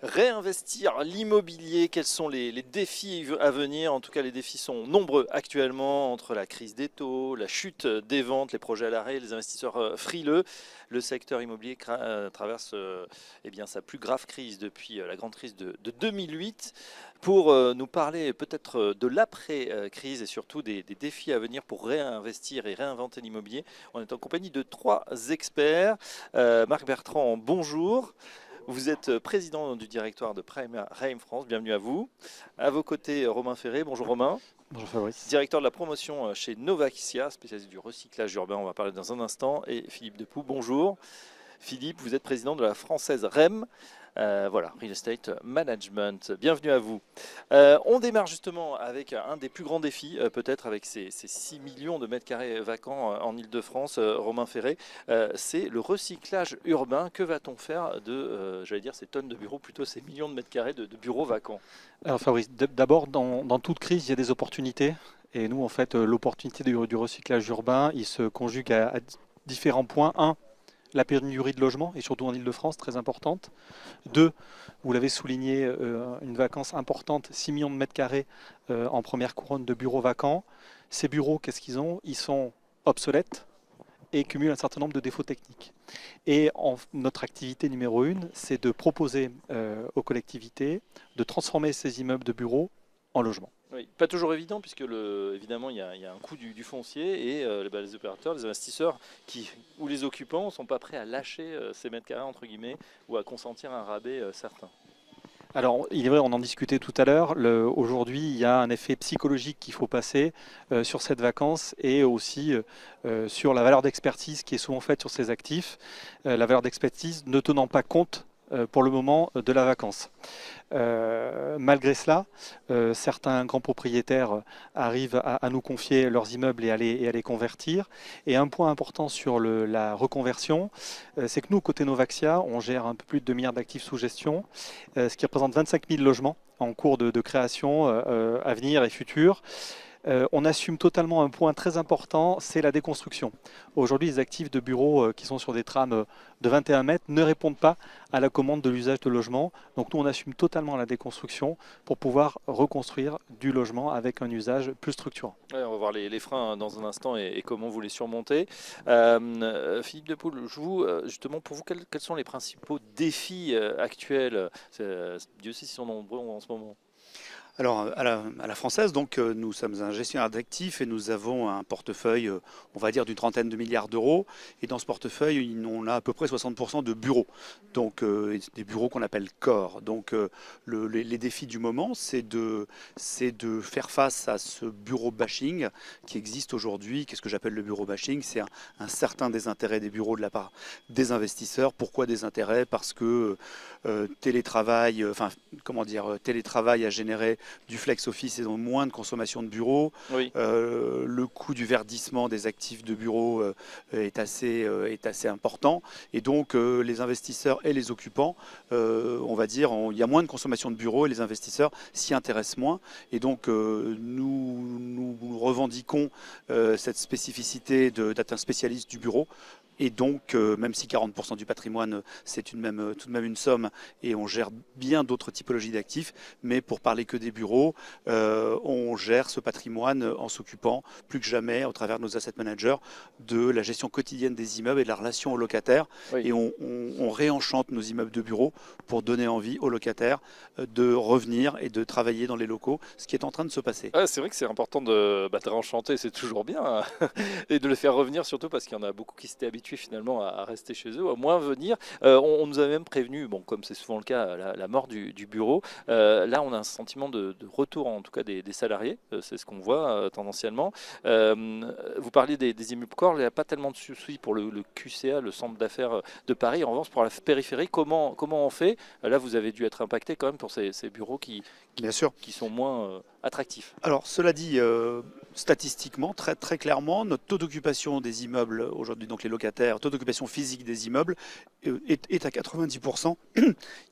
Réinvestir l'immobilier, quels sont les défis à venir? En tout cas, les défis sont nombreux actuellement entre la crise des taux, la chute des ventes, les projets à l'arrêt, les investisseurs frileux. Le secteur immobilier traverse eh bien, sa plus grave crise depuis la grande crise de 2008. Pour nous parler peut-être de l'après-crise et surtout des défis à venir pour réinvestir et réinventer l'immobilier, on est en compagnie de trois experts. Marc Bertrand, bonjour. Vous êtes président du directoire de Prime Reim France, bienvenue à vous. À vos côtés, Romain Ferré, bonjour Romain. Bonjour Fabrice. Directeur de la promotion chez Novaxia, spécialiste du recyclage urbain, on va parler dans un instant. Et Philippe Depoux, bonjour. Philippe, vous êtes président de la française REM. Voilà, Real Estate Management. Bienvenue à vous. On démarre justement avec un des plus grands défis, peut-être avec ces 6 millions de mètres carrés vacants en Ile-de-France, Romain Ferré. C'est le recyclage urbain. Que va-t-on faire de, j'allais dire, ces tonnes de bureaux, plutôt ces millions de mètres carrés de bureaux vacants? Alors Fabrice, d'abord, dans toute crise, il y a des opportunités. Et nous, en fait, l'opportunité du recyclage urbain, il se conjugue à différents points. Un, la pénurie de logement, et surtout en Ile-de-France, très importante. Deux, vous l'avez souligné, une vacance importante, 6 millions de mètres carrés en première couronne de bureaux vacants. Ces bureaux, qu'est-ce qu'ils ont? Ils sont obsolètes et cumulent un certain nombre de défauts techniques. Et notre activité numéro 1, c'est de proposer aux collectivités de transformer ces immeubles de bureaux en logements. Oui, pas toujours évident puisque évidemment il y a un coût du foncier et les opérateurs, les investisseurs ou les occupants ne sont pas prêts à lâcher ces mètres carrés entre guillemets ou à consentir un rabais certain. Alors, il est vrai, on en discutait tout à l'heure. Aujourd'hui, il y a un effet psychologique qu'il faut passer sur cette vacance et aussi sur la valeur d'expertise qui est souvent faite sur ces actifs. La valeur d'expertise ne tenant pas compte pour le moment de la vacance. Malgré cela, certains grands propriétaires arrivent à nous confier leurs immeubles et à les convertir. Et un point important sur la reconversion, c'est que nous, côté Novaxia, on gère un peu plus de 2 milliards d'actifs sous gestion, ce qui représente 25 000 logements en cours de création à venir et futur. On assume totalement un point très important, c'est la déconstruction. Aujourd'hui, les actifs de bureaux qui sont sur des trames de 21 mètres ne répondent pas à la commande de l'usage de logement. Donc nous, on assume totalement la déconstruction pour pouvoir reconstruire du logement avec un usage plus structurant. Ouais, on va voir les freins dans un instant et comment vous les surmontez. Philippe Depoux, justement, pour vous, quels sont les principaux défis actuels? Dieu sait s'ils sont nombreux en ce moment. Alors, à la française, donc, nous sommes un gestionnaire d'actifs et nous avons un portefeuille, on va dire, d'une trentaine de milliards d'euros. Et dans ce portefeuille, on a à peu près 60% de bureaux, donc des bureaux qu'on appelle corps. Donc, les défis du moment, c'est de faire face à ce bureau bashing qui existe aujourd'hui. Qu'est-ce que j'appelle le bureau bashing? C'est un certain désintérêt des bureaux de la part des investisseurs. Pourquoi désintérêt? Parce que télétravail a généré du flex office et donc moins de consommation de bureaux. Oui. Le coût du verdissement des actifs de bureaux est assez important. Et donc les investisseurs et les occupants, on va dire, il y a moins de consommation de bureaux et les investisseurs s'y intéressent moins. Et donc nous revendiquons cette spécificité d'être un spécialiste du bureau. Et donc, même si 40% du patrimoine, c'est tout de même une somme, et on gère bien d'autres typologies d'actifs, mais pour parler que des bureaux, on gère ce patrimoine en s'occupant plus que jamais, au travers de nos asset managers, de la gestion quotidienne des immeubles et de la relation aux locataires. Oui. Et on réenchante nos immeubles de bureaux pour donner envie aux locataires de revenir et de travailler dans les locaux, ce qui est en train de se passer. Ah, c'est vrai que c'est important de réenchanter, c'est toujours bien, et de les faire revenir, surtout parce qu'il y en a beaucoup qui s'étaient habitués finalement à rester chez eux, au moins venir. On nous a même prévenu, bon, comme c'est souvent le cas, la mort du bureau. Là, on a un sentiment de retour, en tout cas des salariés. C'est ce qu'on voit tendanciellement. Vous parliez des immeubles corps. Il n'y a pas tellement de soucis pour le QCA, le centre d'affaires de Paris. En revanche, pour la périphérie, comment on fait? Là, vous avez dû être impacté quand même pour ces bureaux qui sont moins attractifs. Alors, cela dit, statistiquement, très, très clairement, notre taux d'occupation des immeubles aujourd'hui, donc les locataires, taux d'occupation physique des immeubles est à 90%.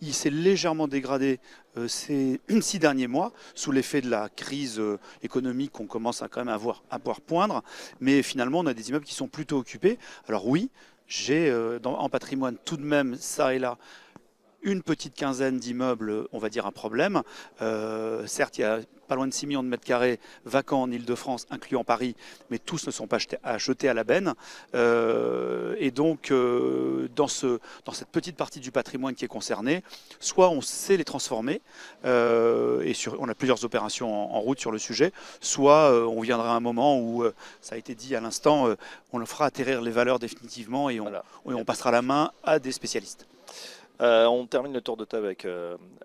Il s'est légèrement dégradé ces 6 derniers mois sous l'effet de la crise économique qu'on commence à quand même à voir poindre. Mais finalement, on a des immeubles qui sont plutôt occupés. Alors oui, j'ai en patrimoine tout de même, ça et là, une petite quinzaine d'immeubles, on va dire, un problème. Certes, il y a pas loin de 6 millions de mètres carrés vacants en Île-de-France, incluant Paris, mais tous ne sont pas jetés à la benne. Et donc, dans cette petite partie du patrimoine qui est concernée, soit on sait les transformer, on a plusieurs opérations en route sur le sujet, soit on viendra à un moment où, ça a été dit à l'instant, on le fera atterrir les valeurs définitivement et on passera la main à des spécialistes. On termine le tour de table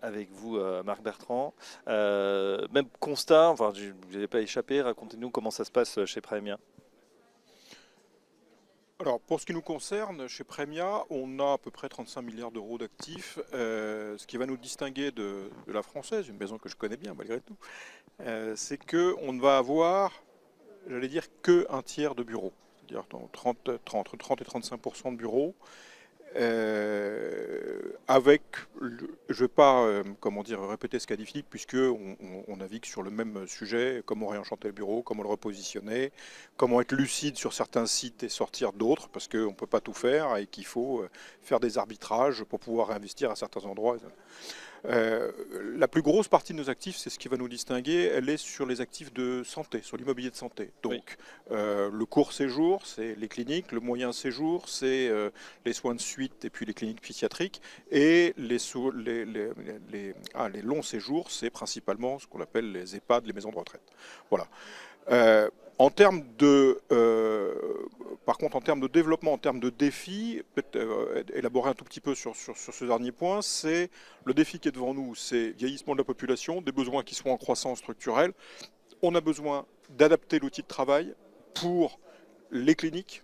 avec vous, Marc Bertrand. Même constat, enfin, vous n'avez pas échappé, racontez-nous comment ça se passe chez Praemia. Alors, pour ce qui nous concerne, chez Praemia, on a à peu près 35 milliards d'euros d'actifs. Ce qui va nous distinguer de la française, une maison que je connais bien malgré tout, c'est qu'on ne va avoir, j'allais dire, qu'un tiers de bureaux. C'est-à-dire entre 30 et 35% de bureaux. Avec, je ne vais pas répéter ce qu'a dit Philippe, puisqu'on navigue sur le même sujet, comment réenchanter le bureau, comment le repositionner, comment être lucide sur certains sites et sortir d'autres, parce qu'on ne peut pas tout faire et qu'il faut faire des arbitrages pour pouvoir réinvestir à certains endroits. La plus grosse partie de nos actifs, c'est ce qui va nous distinguer, elle est sur les actifs de santé, sur l'immobilier de santé. Donc le court séjour, c'est les cliniques, le moyen séjour, c'est les soins de suite et puis les cliniques psychiatriques, et les longs séjours, c'est principalement ce qu'on appelle les EHPAD, les maisons de retraite. Voilà. Par contre, en termes de développement, en termes de défis, peut-être élaborer un tout petit peu sur ce dernier point, c'est le défi qui est devant nous, c'est vieillissement de la population, des besoins qui sont en croissance structurelle. On a besoin d'adapter l'outil de travail pour les cliniques.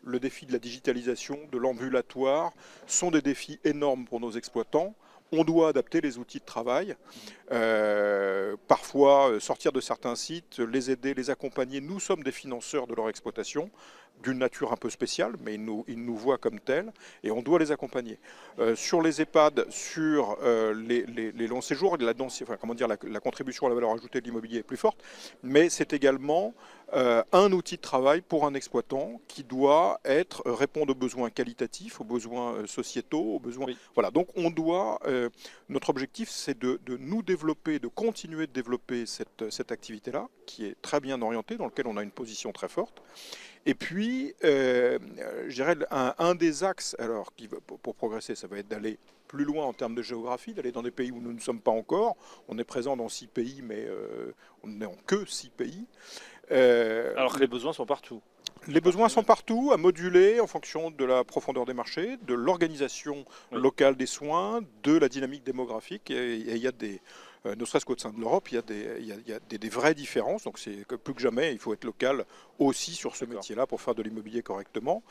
Le défi de la digitalisation, de l'ambulatoire, sont des défis énormes pour nos exploitants. On doit adapter les outils de travail, parfois sortir de certains sites, les aider, les accompagner. Nous sommes des financeurs de leur exploitation, d'une nature un peu spéciale, mais ils nous voient comme tels, et on doit les accompagner. Sur les EHPAD, sur les longs séjours, la contribution à la valeur ajoutée de l'immobilier est plus forte, mais c'est également un outil de travail pour un exploitant qui doit répondre aux besoins qualitatifs, aux besoins sociétaux, aux besoins. Oui. Voilà. Donc on doit. Notre objectif, c'est de nous développer, de continuer de développer cette activité-là, qui est très bien orientée, dans laquelle on a une position très forte. Et puis, je dirais un des axes, alors pour progresser, ça va être d'aller plus loin en termes de géographie, d'aller dans des pays où nous ne sommes pas encore. On est présent dans 6 pays, mais on n'est en que 6 pays. Alors que les besoins sont partout. Les besoins sont partout, à moduler en fonction de la profondeur des marchés, de l'organisation locale des soins, de la dynamique démographique. Et il y a ne serait-ce qu'au sein de l'Europe, il y a des vraies différences. Donc c'est que plus que jamais, il faut être local aussi sur ce métier-là pour faire de l'immobilier correctement.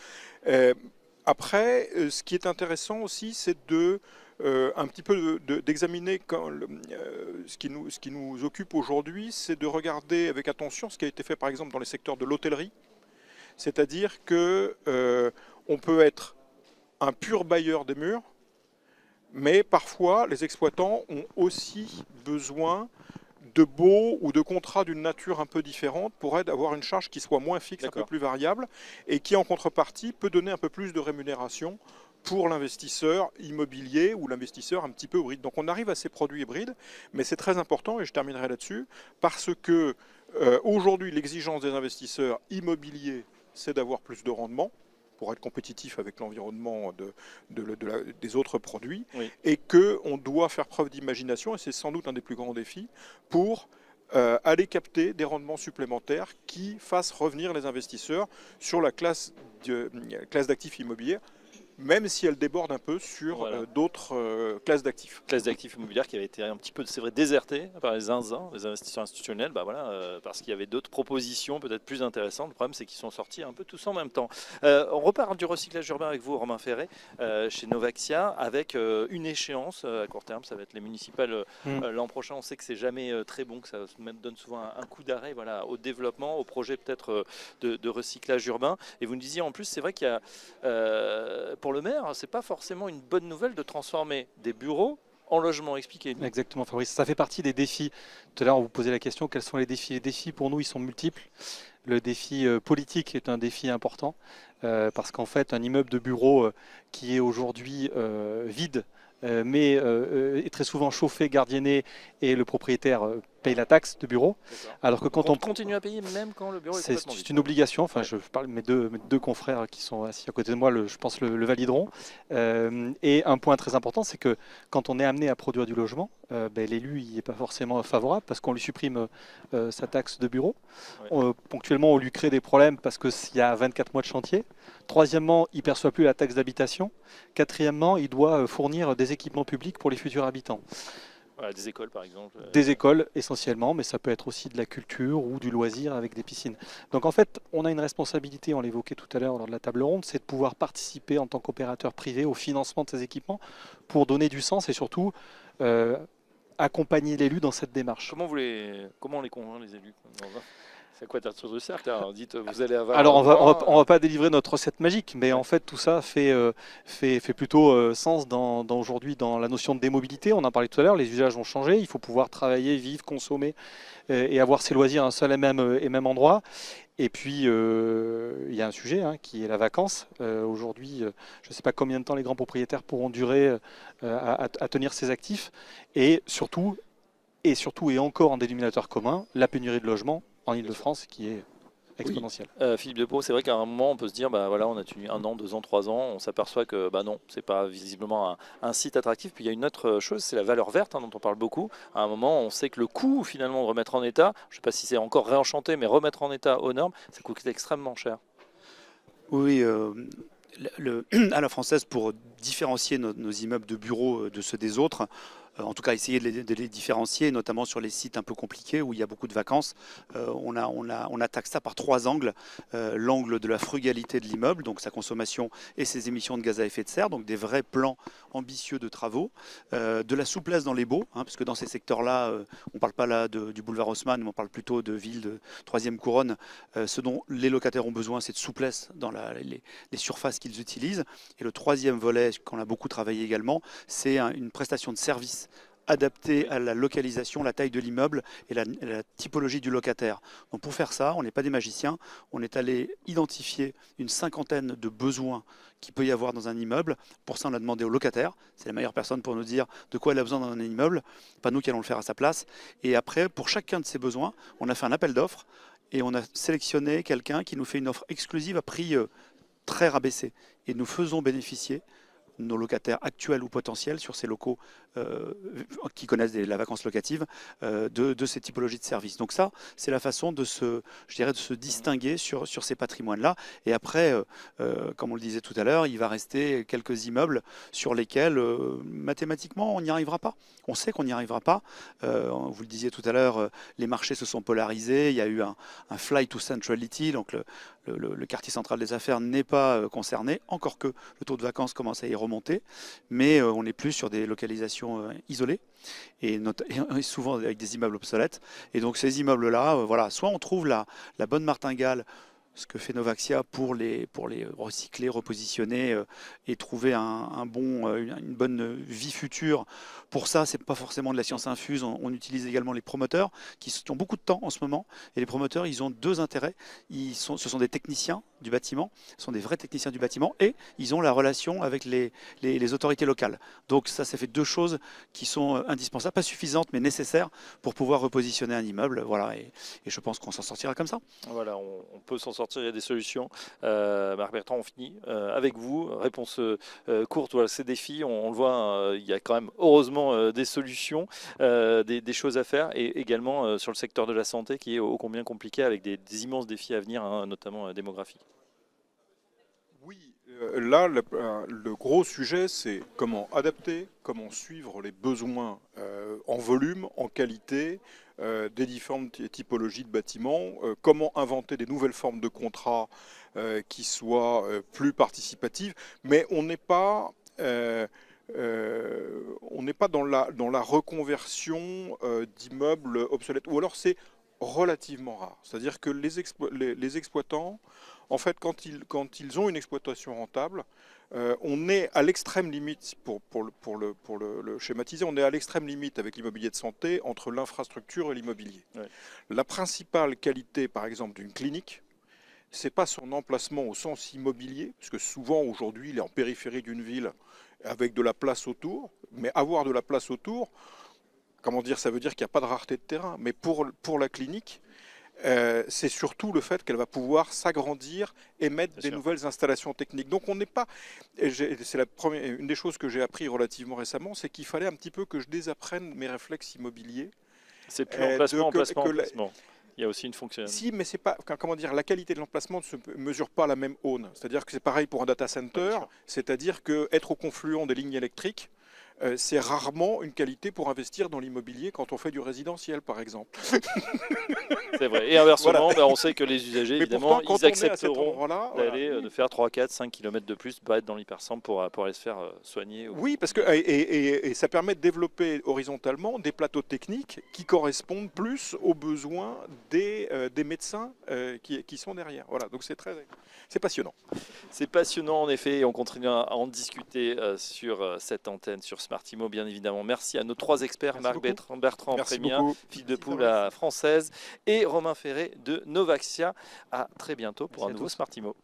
Après, ce qui est intéressant aussi, c'est un petit peu d'examiner ce qui nous occupe aujourd'hui, c'est de regarder avec attention ce qui a été fait par exemple dans les secteurs de l'hôtellerie. C'est-à-dire qu'on peut être un pur bailleur des murs, mais parfois les exploitants ont aussi besoin de baux ou de contrats d'une nature un peu différente pour avoir une charge qui soit moins fixe, un peu plus variable, et qui en contrepartie peut donner un peu plus de rémunération pour l'investisseur immobilier ou l'investisseur un petit peu hybride. Donc on arrive à ces produits hybrides, mais c'est très important, et je terminerai là-dessus, parce que aujourd'hui l'exigence des investisseurs immobiliers, c'est d'avoir plus de rendement pour être compétitif avec l'environnement des autres produits, et qu'on doit faire preuve d'imagination, et c'est sans doute un des plus grands défis, pour aller capter des rendements supplémentaires qui fassent revenir les investisseurs sur la classe d'actifs immobiliers, même si elle déborde un peu sur d'autres classes d'actifs. Classe d'actifs immobilières qui avait été un petit peu, c'est vrai, désertée par les zinzins, les investisseurs institutionnels, parce qu'il y avait d'autres propositions peut-être plus intéressantes. Le problème, c'est qu'ils sont sortis un peu tous en même temps. On repart du recyclage urbain avec vous, Romain Ferré, chez Novaxia, avec une échéance à court terme. Ça va être les municipales l'an prochain. On sait que c'est jamais très bon, que ça donne souvent un coup d'arrêt au développement, au projet peut-être de recyclage urbain. Et vous nous disiez en plus, c'est vrai qu'il y a... pour le maire, c'est pas forcément une bonne nouvelle de transformer des bureaux en logements. Expliquez-nous. Exactement, Fabrice. Ça fait partie des défis. Tout à l'heure, on vous posait la question, quels sont les défis? Les défis, pour nous, ils sont multiples. Le défi politique est un défi important, parce qu'en fait, un immeuble de bureau qui est aujourd'hui vide, mais est très souvent chauffé, gardienné, et le propriétaire paye la taxe de bureau. Alors que quand On on continue à payer même quand le bureau est complètement vide. c'est une obligation. Enfin, je parle de mes deux confrères qui sont assis à côté de moi, je pense le valideront. Et un point très important, c'est que quand on est amené à produire du logement, l'élu n'y est pas forcément favorable parce qu'on lui supprime sa taxe de bureau. Ouais. Ponctuellement, on lui crée des problèmes parce qu'il y a 24 mois de chantier. Troisièmement, il ne perçoit plus la taxe d'habitation. Quatrièmement, il doit fournir des équipements publics pour les futurs habitants. Voilà, des écoles par exemple. Des écoles essentiellement, mais ça peut être aussi de la culture ou du loisir avec des piscines. Donc en fait, on a une responsabilité, on l'évoquait tout à l'heure lors de la table ronde, c'est de pouvoir participer en tant qu'opérateur privé au financement de ces équipements pour donner du sens et surtout accompagner l'élu dans cette démarche. Comment on les convainc les élus? C'est quoi ta tour de cercle? Alors, dites, vous allez avoir. Alors on va pas délivrer notre recette magique, mais en fait tout ça fait plutôt sens aujourd'hui dans la notion de démobilité. On en parlait tout à l'heure, les usages ont changé, il faut pouvoir travailler, vivre, consommer et avoir ses loisirs à un seul et même endroit. Et puis il y a un sujet qui est la vacance. Aujourd'hui, je ne sais pas combien de temps les grands propriétaires pourront durer à tenir ces actifs. Et surtout et encore en dénominateur commun, la pénurie de logements en Ile-de-France qui est exponentielle. Philippe Depot, c'est vrai qu'à un moment on peut se dire voilà, on a tenu 1 an, 2 ans, 3 ans, on s'aperçoit que non, c'est pas visiblement un site attractif. Puis il y a une autre chose, c'est la valeur verte dont on parle beaucoup. À un moment, on sait que le coût finalement de remettre en état, je ne sais pas si c'est encore réenchanté, mais remettre en état aux normes, ça coûte extrêmement cher. Oui, à la française, pour différencier nos immeubles de bureaux de ceux des autres, en tout cas essayer de les différencier, notamment sur les sites un peu compliqués où il y a beaucoup de vacances. On attaque ça par 3 angles. L'angle de la frugalité de l'immeuble, donc sa consommation et ses émissions de gaz à effet de serre, donc des vrais plans ambitieux de travaux. De la souplesse dans les baux, parce que dans ces secteurs-là, on ne parle pas là du boulevard Haussmann, mais on parle plutôt de villes de 3e couronne. Ce dont les locataires ont besoin, c'est de souplesse dans les surfaces qu'ils utilisent. Et le 3e volet, qu'on a beaucoup travaillé également, c'est une prestation de service adapté à la localisation, la taille de l'immeuble et la typologie du locataire. Donc pour faire ça, on n'est pas des magiciens, on est allé identifier une 50aine de besoins qu'il peut y avoir dans un immeuble. Pour ça, on a demandé au locataire, c'est la meilleure personne pour nous dire de quoi elle a besoin dans un immeuble, pas nous qui allons le faire à sa place. Et après, pour chacun de ces besoins, on a fait un appel d'offres et on a sélectionné quelqu'un qui nous fait une offre exclusive à prix très rabaissé. Et nous faisons bénéficier nos locataires actuels ou potentiels sur ces locaux qui connaissent la vacance locative de ces typologies de services. Donc ça, c'est la façon de se distinguer sur ces patrimoines-là. Et après, comme on le disait tout à l'heure, il va rester quelques immeubles sur lesquels mathématiquement on n'y arrivera pas. On sait qu'on n'y arrivera pas. Vous le disiez tout à l'heure, les marchés se sont polarisés. Il y a eu un flight to centrality, donc le quartier central des affaires n'est pas concerné, encore que le taux de vacances commence à y remonter, mais on est plus sur des localisations isolées et souvent avec des immeubles obsolètes. Et donc ces immeubles-là, voilà, soit on trouve la bonne martingale, ce que fait Novaxia pour les recycler, repositionner et trouver une bonne vie future. Pour ça, c'est pas forcément de la science infuse. On utilise également les promoteurs qui ont beaucoup de temps en ce moment. Et les promoteurs, ils ont 2 intérêts. Ce sont des techniciens du bâtiment, ce sont des vrais techniciens du bâtiment, et ils ont la relation avec les autorités locales. Donc ça fait 2 choses qui sont indispensables, pas suffisantes, mais nécessaires pour pouvoir repositionner un immeuble. Voilà, et je pense qu'on s'en sortira comme ça. Voilà, on peut s'en sortir, il y a des solutions. Marc Bertrand, on finit avec vous. Réponse courte, voilà, ces défis, on le voit, il y a quand même heureusement des solutions, des choses à faire, et également sur le secteur de la santé qui est ô combien compliqué avec des immenses défis à venir, notamment démographiques. Oui, là, le gros sujet, c'est comment adapter, comment suivre les besoins en volume, en qualité, des différentes typologies de bâtiments, comment inventer des nouvelles formes de contrats qui soient plus participatives, mais on n'est pas dans la reconversion d'immeubles obsolètes, ou alors c'est relativement rare. C'est-à-dire que les exploitants, en fait, quand ils ont une exploitation rentable, on est à l'extrême limite, pour le schématiser, on est à l'extrême limite avec l'immobilier de santé entre l'infrastructure et l'immobilier. Ouais. La principale qualité, par exemple, d'une clinique, c'est pas son emplacement au sens immobilier, parce que souvent aujourd'hui il est en périphérie d'une ville avec de la place autour, mais avoir de la place autour, comment dire, ça veut dire qu'il n'y a pas de rareté de terrain. Mais pour la clinique, c'est surtout le fait qu'elle va pouvoir s'agrandir et mettre Bien des sûr. nouvelles installations techniques. Donc on n'est pas, c'est une des choses que j'ai appris relativement récemment, c'est qu'il fallait un petit peu que je désapprenne mes réflexes immobiliers. C'est plus de emplacement, que- emplacement, que la- emplacement. Il y a aussi une fonction. Si, mais c'est pas, comment dire, la qualité de l'emplacement ne se mesure pas à la même aune. C'est-à-dire que c'est pareil pour un data center, sûr. c'est-à-dire que être au confluent des lignes électriques, c'est rarement une qualité pour investir dans l'immobilier quand on fait du résidentiel, par exemple. C'est vrai. Et inversement, Voilà. ben, on sait que les usagers, Mais évidemment, pourtant, quand ils on est à cet accepteront endroit-là, d'aller, de faire 3, 4, 5 km de plus, pas être dans l'hypercentre pour aller se faire soigner. oui, parce que et ça permet de développer horizontalement des plateaux techniques qui correspondent plus aux besoins des médecins qui sont derrière. Voilà, donc c'est passionnant. C'est passionnant en effet et on continue à en discuter sur cette antenne, sur Smartimo bien évidemment. Merci à nos 3 experts, Merci Marc beaucoup. Bertrand Merci Frémien, beaucoup. fille de poule à française et Romain Ferré de Novaxia. À très bientôt pour Merci un à nouveau tous. Smartimo.